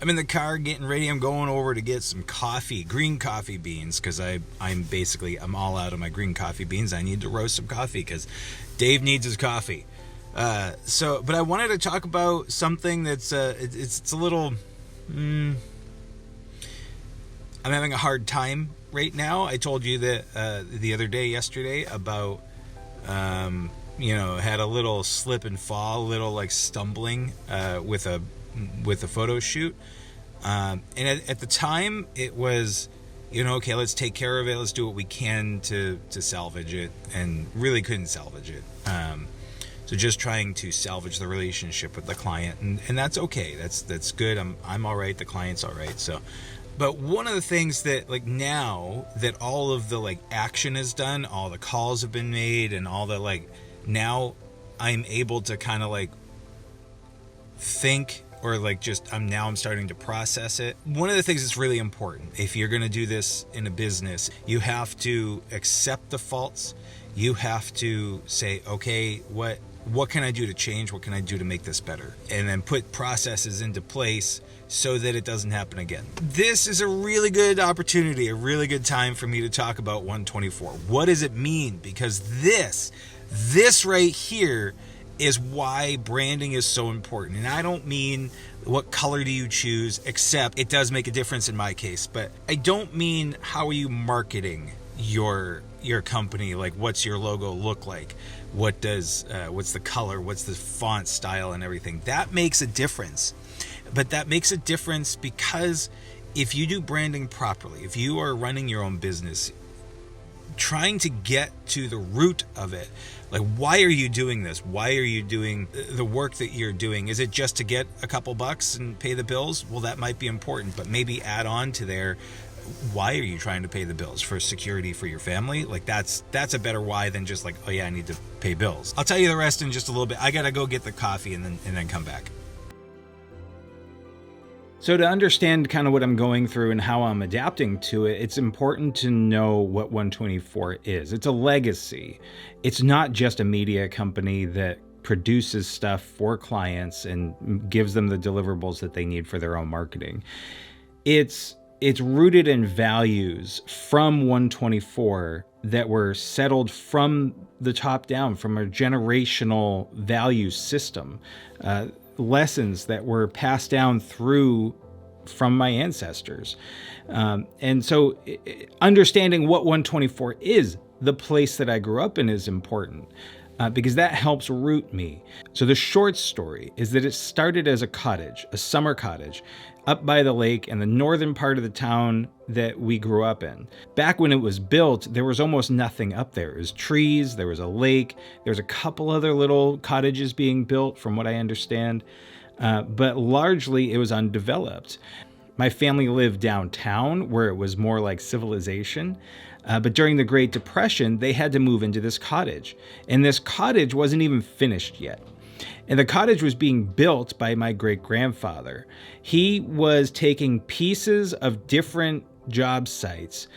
I'm in the car getting ready. I'm going over to get some coffee, green coffee beans, because I'm all out of my green coffee beans. I need to roast some coffee because Dave needs his coffee. But I wanted to talk about something that's it's a little. I'm having a hard time right now. I told you that the other day, yesterday, about had a little slip and fall, a little like stumbling with a photo shoot. And at the time, it was, okay, let's take care of it. Let's do what we can to salvage it, and really couldn't salvage it. So just trying to salvage the relationship with the client, and that's okay. That's good. I'm all right. The client's all right. So, but one of the things that, like, now that all of the like action is done, all the calls have been made, and all the like, now I'm able to kind of like think, or like just I'm starting to process it. One of the things that's really important, if you're going to do this in a business, you have to accept the faults. You have to say, okay, what can I do to change? What can I do to make this better? And then put processes into place so that it doesn't happen again. This is a really good opportunity, a really good time for me to talk about 124. What does it mean? Because this right here is why branding is so important. And I don't mean what color do you choose, except it does make a difference in my case. But I don't mean how are you marketing your company, like what's your logo look like, what's the color, what's the font style and everything. That makes a difference. But that makes a difference because if you do branding properly, if you are running your own business, trying to get to the root of it, like, why are you doing this? Why are you doing the work that you're doing? Is it just to get a couple bucks and pay the bills? Well, that might be important, but maybe add on to there, why are you trying to pay the bills? For security for your family? Like, that's a better why than just like, oh yeah, I need to pay bills. I'll tell you the rest in just a little bit. I gotta go get the coffee and then come back. So to understand kind of what I'm going through and how I'm adapting to it, it's important to know what 124 is. It's a legacy. It's not just a media company that produces stuff for clients and gives them the deliverables that they need for their own marketing. It's rooted in values from 124 that were settled from the top down, from a generational value system. Lessons that were passed down from my ancestors. And so understanding what 124 is, the place that I grew up in, is important because that helps root me. So the short story is that it started as a cottage, a summer cottage, up by the lake in the northern part of the town that we grew up in. Back when it was built, there was almost nothing up there. It was trees, there was a lake, there was a couple other little cottages being built from what I understand, but largely it was undeveloped. My family lived downtown where it was more like civilization, but during the Great Depression, they had to move into this cottage, and this cottage wasn't even finished yet. And the cottage was being built by my great-grandfather. He was taking pieces of different job sites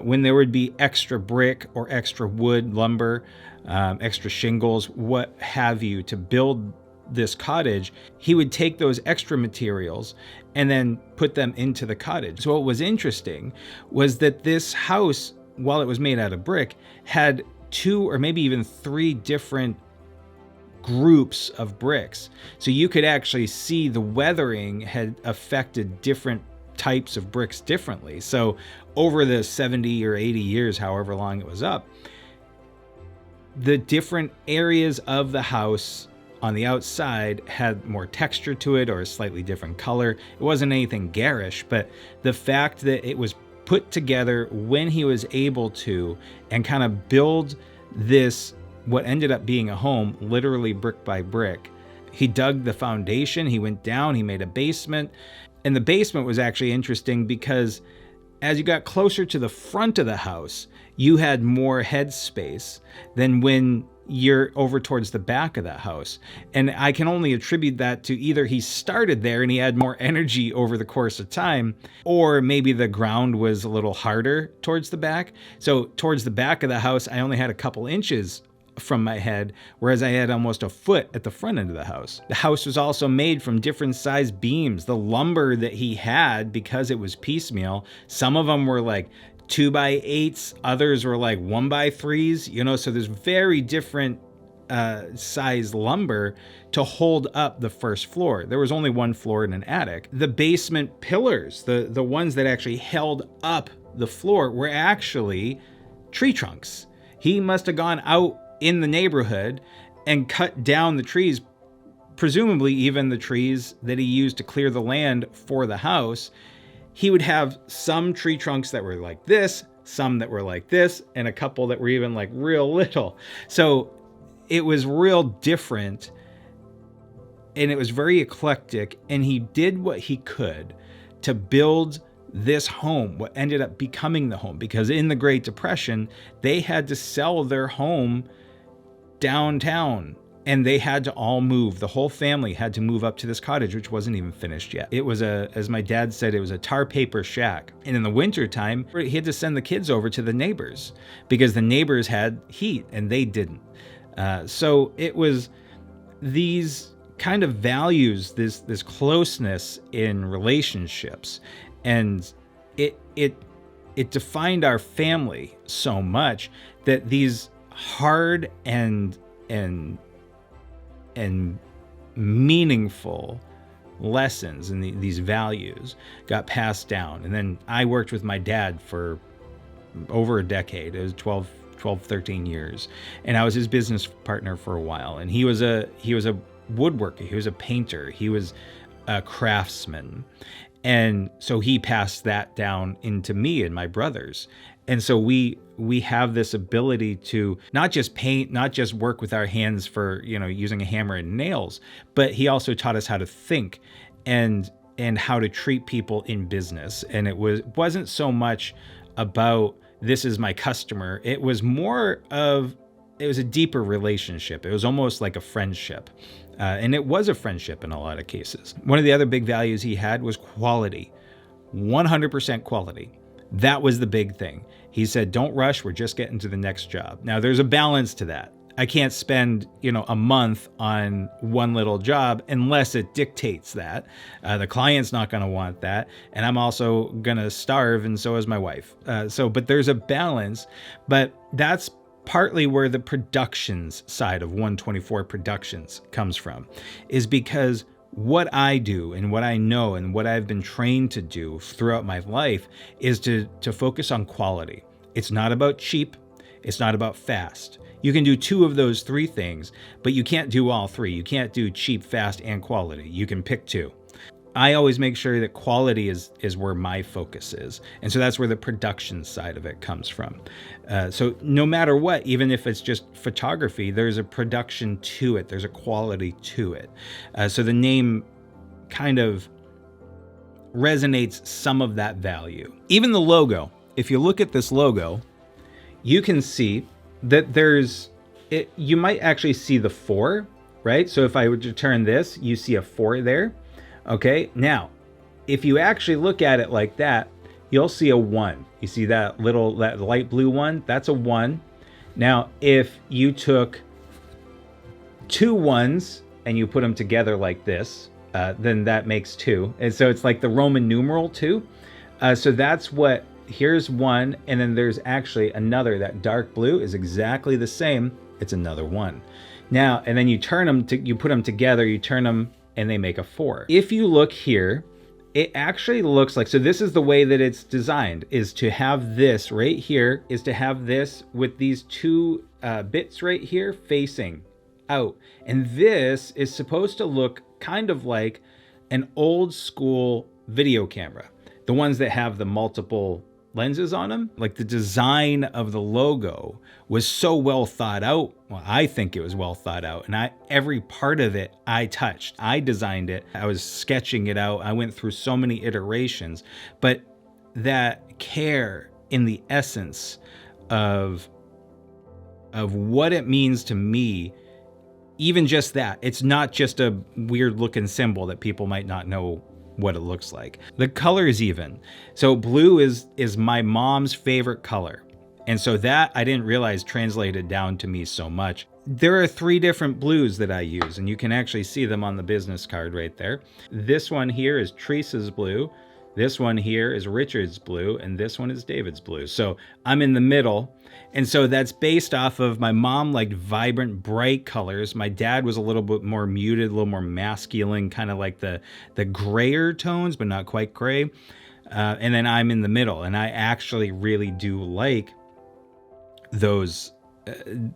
when there would be extra brick or extra wood, lumber, extra shingles, what have you, to build this cottage. He would take those extra materials and then put them into the cottage. So what was interesting was that this house, while it was made out of brick, had 2 or maybe even 3 different groups of bricks. So you could actually see the weathering had affected different types of bricks differently. So over the 70 or 80 years, however long it was up, the different areas of the house on the outside had more texture to it or a slightly different color. It wasn't anything garish, but the fact that it was put together when he was able to and kind of build this, what ended up being a home, literally brick by brick. He dug the foundation, he went down, he made a basement. And the basement was actually interesting because as you got closer to the front of the house, you had more head space than when you're over towards the back of that house. And I can only attribute that to either he started there and he had more energy over the course of time, or maybe the ground was a little harder towards the back. So towards the back of the house, I only had a couple inches from my head, whereas I had almost a foot at the front end of the house. The house was also made from different size beams. The lumber that he had, because it was piecemeal, some of them were like 2x8s, others were like 1x3s, you know, so there's very different size lumber to hold up the first floor. There was only one floor in an attic. The basement pillars, the ones that actually held up the floor, were actually tree trunks. He must have gone out in the neighborhood and cut down the trees, presumably even the trees that he used to clear the land for the house. He would have some tree trunks that were like this, some that were like this, and a couple that were even like real little. So it was real different, and it was very eclectic, and he did what he could to build this home, what ended up becoming the home, because in the Great Depression, they had to sell their home downtown, and they had to all move. The whole family had to move up to this cottage, which wasn't even finished yet. It was as my dad said, it was a tar paper shack. And in the wintertime, he had to send the kids over to the neighbors because the neighbors had heat and they didn't. So it was these kind of values, this closeness in relationships, and it defined our family so much that these hard and meaningful lessons and these values got passed down. And then I worked with my dad for over a decade. It was 12, 13 years. And I was his business partner for a while. And he was a woodworker. He was a painter. He was a craftsman. And so he passed that down into me and my brothers. And so we have this ability to not just paint, not just work with our hands for, you know, using a hammer and nails, but he also taught us how to think and how to treat people in business. And it wasn't so much about this is my customer. It was a deeper relationship. It was almost like a friendship. And it was a friendship in a lot of cases. One of the other big values he had was quality, 100% quality. That was the big thing. He said, don't rush. We're just getting to the next job. Now there's a balance to that. I can't spend, a month on one little job unless it dictates that. The client's not going to want that. And I'm also going to starve, and so is my wife. But there's a balance. But that's partly where the productions side of 124 Productions comes from, is because what I do and what I know and what I've been trained to do throughout my life is to focus on quality. It's not about cheap. It's not about fast. You can do two of those three things, but you can't do all three. You can't do cheap, fast, and quality. You can pick two. I always make sure that quality is where my focus is. And so that's where the production side of it comes from. So no matter what, even if it's just photography, there's a production to it. There's a quality to it. So the name kind of resonates some of that value. Even the logo, if you look at this logo, you can see that you might actually see the 4, right? So if I were to turn this, you see a 4 there. Okay, now, if you actually look at it like that, you'll see a 1. You see that light blue one? That's a 1. Now, if you took 2 1s and you put them together like this, then that makes 2. And so it's like the Roman numeral 2. So that's here's 1, and then there's actually another. That dark blue is exactly the same. It's another 1. Now, and then you put them together, you turn them, and they make a 4. If you look here, it actually looks like, so this is the way that it's designed, is to have this right here, is to have this with these 2 bits right here facing out. And this is supposed to look kind of like an old school video camera. The ones that have the multiple lenses on them. Like the design of the logo was so well thought out. Well, I think it was well thought out, and every part of it I touched. I designed it. I was sketching it out. I went through so many iterations, but that care in the essence of what it means to me, even just that, it's not just a weird looking symbol that people might not know what it looks like. The colors even. So blue is my mom's favorite color. And so that I didn't realize translated down to me so much. There are 3 different blues that I use, and you can actually see them on the business card right there. This one here is Teresa's blue. This one here is Richard's blue, and this one is David's blue. So I'm in the middle. And so that's based off of my mom liked vibrant, bright colors. My dad was a little bit more muted, a little more masculine, kind of like the grayer tones, but not quite gray. And then I'm in the middle, and I actually really do like those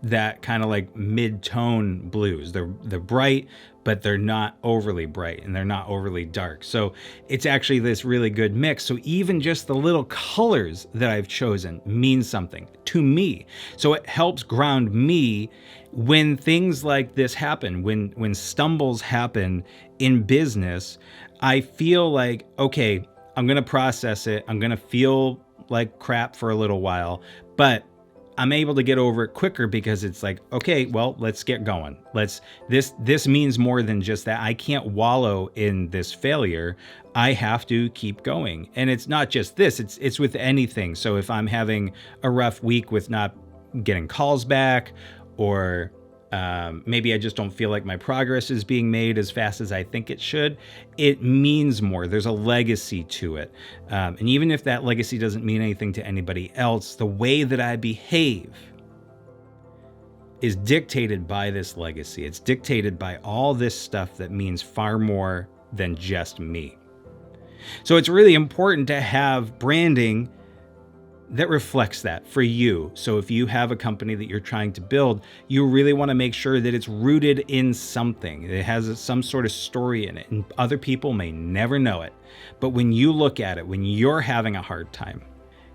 that kind of like mid-tone blues. They're bright, but they're not overly bright and they're not overly dark. So it's actually this really good mix. So even just the little colors that I've chosen means something to me. So it helps ground me when things like this happen, when stumbles happen in business. I feel like, okay, I'm going to process it. I'm going to feel like crap for a little while, but I'm able to get over it quicker because it's like, okay, well, let's get going. This means more than just that. I can't wallow in this failure. I have to keep going. And it's not just this, it's with anything. So if I'm having a rough week with not getting calls back, or maybe I just don't feel like my progress is being made as fast as I think it should, it means more. There's a legacy to it. And even if that legacy doesn't mean anything to anybody else, the way that I behave is dictated by this legacy. It's dictated by all this stuff that means far more than just me. So it's really important to have branding that reflects that for you. So if you have a company that you're trying to build, you really want to make sure that it's rooted in something. It has some sort of story in it, and other people may never know it. But when you look at it, when you're having a hard time,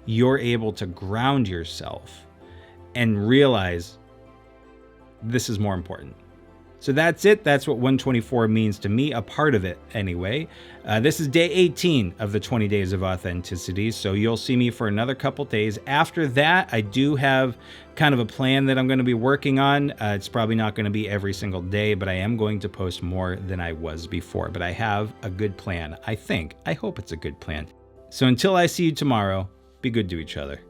you're able to ground yourself and realize this is more important. So that's it. That's what 124 means to me, a part of it anyway. This is day 18 of the 20 days of authenticity. So you'll see me for another couple days. After that, I do have kind of a plan that I'm going to be working on. It's probably not going to be every single day, but I am going to post more than I was before. But I have a good plan. I hope it's a good plan. So until I see you tomorrow, be good to each other.